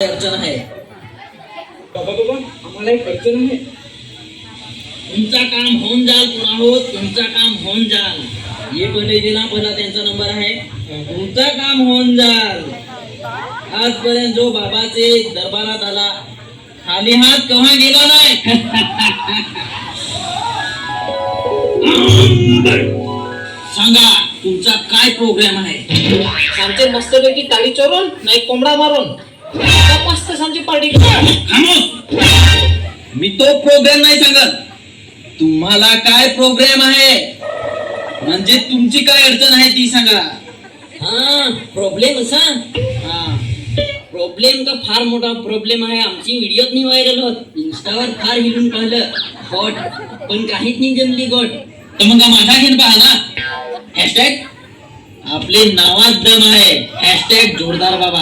अडचण आहे बाबा बाबा आम्हाला एक अडचण आहे. तुमचा काम होऊन जाल पुन्हा हो तुमचा काम होऊन जाल ये पहिले दिला पहिला त्यांचा नंबर आहे तुमचा काम होऊन जाल आजपर्यंत जो बाबाचे दरबारात आला खाली हात केव्हा गेला नाही सांगा तुमचा काय प्रोग्राम आहे आमचे मस्तपैकी ताळी चोरून नाही कोंबडा मारून मस्त आमची पार्टी मी तो प्रोग्राम नाही सांगत तुम्हाला काय प्रोग्राम आहे म्हणजे तुमची काय अडचण आहे ती सांगा हा प्रॉब्लेम असा हा प्रॉब्लेम का फार मोठा प्रॉब्लेम आहे आमची व्हिडिओ नाही व्हायरल होत इंस्टावर फार हिरून पाहिलं हॉट पण काहीच नाही जमली गोट तर मग माझा घेऊन पहा ना हॅशटॅग आपले नावात दम आहे हॅशटॅग जोरदार बाबा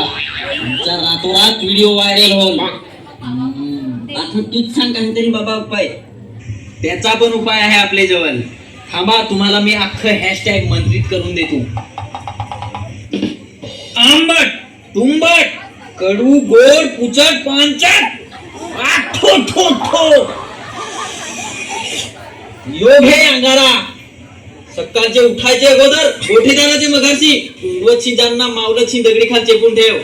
तुमचा रातोरात व्हिडिओ व्हायरल होईल आता तूच सांग काहीतरी बाबा उपाय त्याचा पण उपाय आहे आपले जवळ थांबा तुम्हाला मी अख्खं हॅशटॅग मंत्रित करून देतो आंबट तुंबट कडू गोड पुचट पांचट आठो ठो ठो योग हे अंगारा सकाळचे उठायचे अगोदर गोठीदाराची मगाची कुंडवची ज्यांना मावलची दगडी खाल चेपून ठेव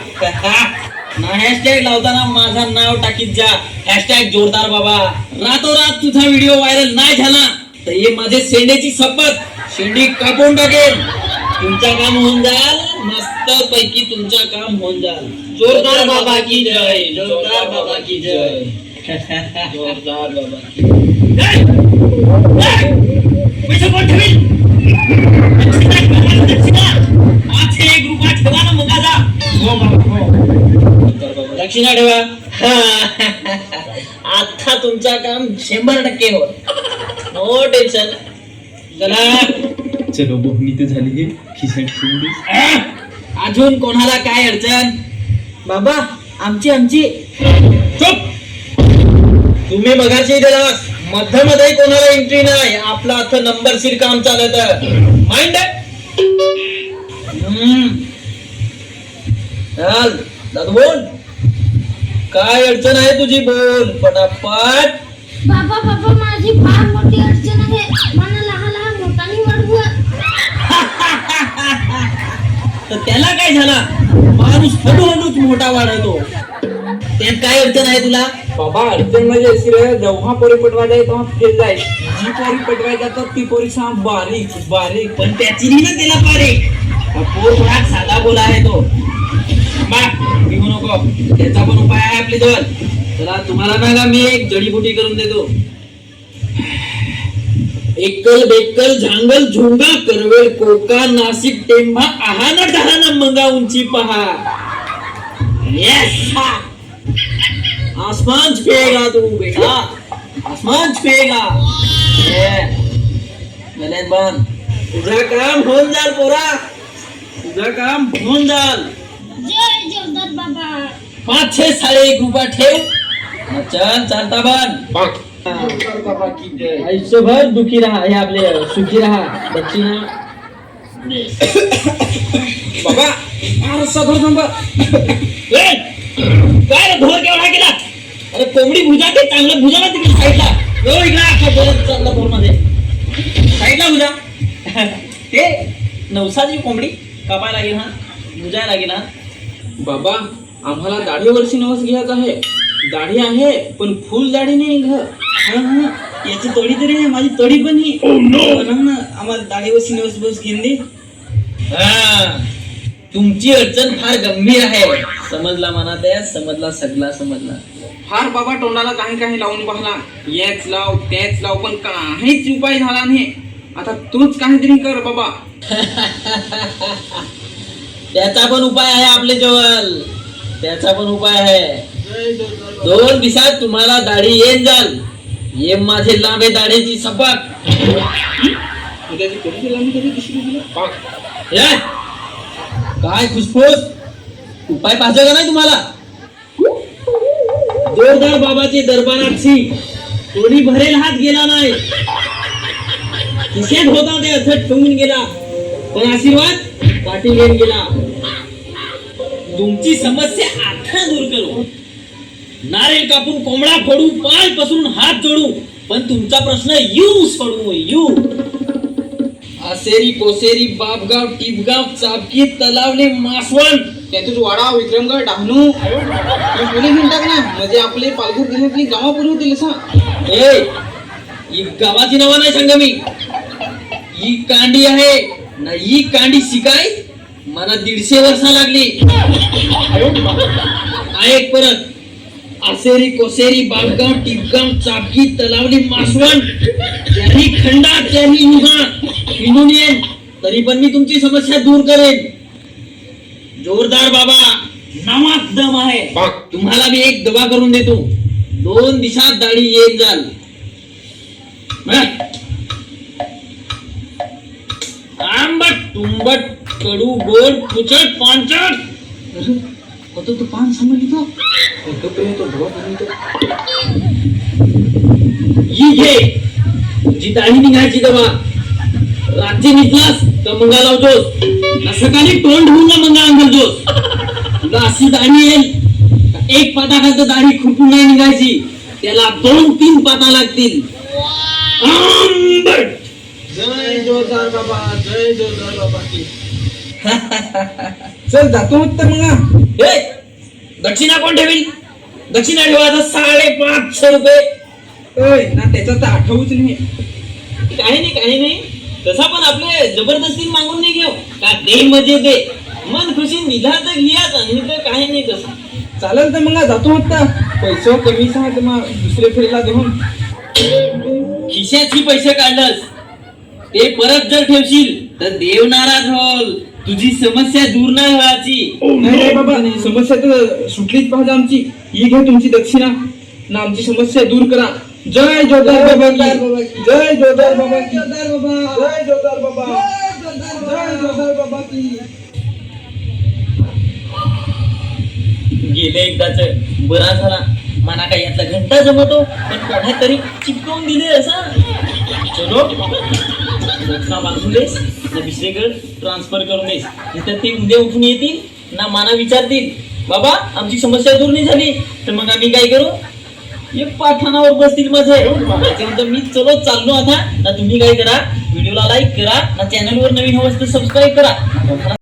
ना हॅशटॅग लावताना माझा नाव टाकीत जा हॅशटॅग जोरदार बाबा रातोरात तुझा व्हिडिओ व्हायरल नाही झाला तर हे माझे शेंडेची शपथ शेंडी कापून टाकेल तुमचा काम होऊन जाल मस्त पैकी तुमचा काम होऊन जाल जोरदार बाबा की जय जोरदार बाबा की जय जोरदार बाबा की पैसा कोण ठेवील दक्षिणा ठेवा आता तुमचा काम 100% हो नो टेन्शन चला चलो बोहनी तर झाली आहे खिशात ठेवली. अजून कोणाला काय अडचण बाबा आमची चुप तुम्ही मगाशी दिला मध्ये कोणाला एंट्री नाही आपला आता नंबरशीर काम चालत माइंड चल दादा बोल काय अडचण आहे तुझी बोल पटापट बाबा बाबा माझी फार मोठी अडचण आहे मला लहान लहान मोठानी वाढवू तर त्याला काय झाला माणूस हळूहळूच मोठा वाढतो त्यात काय अडचण आहे तुला बाबा अडचण म्हणजे अशी रे जेव्हा पोरी पटवायला तेव्हा फेल जाय जी पोरी पटवायला तर ती पोरी सांग बारीक बारीक पण त्याची नाही ना त्याला पारे पोर भाग साधा बोला आहे तो निघू नको त्याचा पण उपाय आहे आपली जवळ चला तुम्हाला ना मी एक जडीबुटी करून देतो एकल बेकल झांगल झुंगा करवेल कोका नाशिक टेंभा आहाना डहाना मंगा उंची पहा यस आसमान छुएगा तू बेटा आसमान छुएगा गलेत बन तुझा काम होऊन जाल पोरा तुझा काम होऊन जाल जय जोरदार बाबा 5-6 1.5 रुपया ठेव चल चालता बन बाबा की जय. आयुष्यभर दुखी राहा हे आपले सुखी राहा दक्षिणा बाबा आरसा धर नंबर काय रे धोर केवढा केला अरे कोंबडी भुजा ते चांगलं भुजा ना तिकडे साईडला यो इकडे अख्खा बोलत चालला भोर मध्ये साईडला भुजा ते नवसाची कोंबडी कापायला लागेल हा भुजायला लागेल हा बाबा आम्हाला दाढीवरची नवस घ्यायचा आहे दाढी आहे पण फुल दाढी नाही घ याची तोडी तरी आहे माझी तोडी पण ही ना आम्हाला दाढीवरची नवस बस घेऊन दे तुमची अडचण फार गंभीर आहे समजला मनात आहे समजला सगळा समजला फार बाबा तोंडाला काही काही लावून पाहला याच लाव त्याच लाव पण काहीच उपाय झाला नाही आता तूच काहीतरी कर बाबा त्याचा पण उपाय आहे आपले जवळ त्याचा पण उपाय आहे 2 दिवसात तुम्हाला दाढी येत जाल ये माझे लांबे दाढीची सपाट काय खुसफुस उपाय पाहिजे का नाही तुम्हाला जोरदार बाबाची दरबाराची कोणी भरेल हात गेला नाही खिशात होता ते अथट ठेवून गेला पण आशीर्वाद पाठी घेऊन गेला तुमची समस्या दूर करू. नारळ कापून कोंबडा फोडू, पाय पसरून हात जोडू, पण तुमचा प्रश्न यू सोडू. यू आसेरी कोसेरी बापगाव टिपगाव चापकी तलावले मासवण त्यातून वाडा विक्रमगड डहाणू हे पुणे घेऊन टाक ना म्हणजे आपले पालघर जिल्ह्यातली गावा पुरी होतील असं. ए ही गावाची नावं नाही सांगा मी. ही कांडी आहे ना, ही कांडी शिकाय मला 150 वर्ष लागली. ऐक परत. आसेरी कोसेरी बापगाव टिपगाव चापकी तलावली मासवण त्याही खंडा त्याही युहा हिंदून येईन तरी पण मी तुमची समस्या दूर करेन. जोरदार बाबा नावात दम आहे. तुम्हाला मी एक दवा करून देतो. 2 दिवसात दाढी येत जाल. आंबट तुंबट कडू गोड पुचट पांचट होतो तू पान समजतो होतो तो धवा बनतो. ही घे जी दाढी निघायची दवा. रात्री निघलास तर मंगा लावतोस ना, सकाळी तोंड धुवून ना मंगा अंघोळतोस. तुला अशी दाढी येईल एक पाता खालचं दाढी खुरपून नाही निघायची, त्याला 2-3 पाता लागतील. आंबट जय जोरदार बाबा जय जोरदार बाबा की. चल जातो तर मग. ए, दक्षिणा कोण ठेवील? दक्षिणा ठेवायचा 550 रुपये. ओय ना त्याचा तर आठवूच नाही. काही नाही तसा पण आपले जबरदस्ती मागून नाही घेऊ का. दे म्हणजे दे, मन खुशी निघा तर घ्याच आणि तर काही नाही तसं. चालेल तर मग जातो होता. पैसे कमीच आहे तर मग दुसरे फेरीला देऊन. खिशाची पैसे काढलंस ते परत जर ठेवशील तर देव नाराज होल. तुझी समस्या दूर नाही व्हायची. नाही बाबा समस्या तर सुटलीच पाहिजे आमची. ही घ्या तुमची दक्षिणा ना आमची समस्या दूर करा. जय जोरदार बाबा की. जय जोरदार बाबा की. जय जोरदार बाबा. जय जोरदार बाबा की. गेले एकदाच बरा झाला. मना काय यातला घंटा जमतो पण कोणा तरी चिपकवून दिले असं. चलो दक्षिणा बांधून देस ना दुसरीकडे ट्रान्सफर करून देस. नाहीतर ते उद्या उठून येतील ना मला विचारतील बाबा आमची समस्या दूर नाही झाली तर मग आम्ही काय करू. एक पाठाणावर बसतील माझे. त्याच्यानंतर मी चाललो आता ना. तुम्ही काय करा, व्हिडिओला लाईक करा ना, चॅनलवर नवीन हवं तर सबस्क्राईब करा.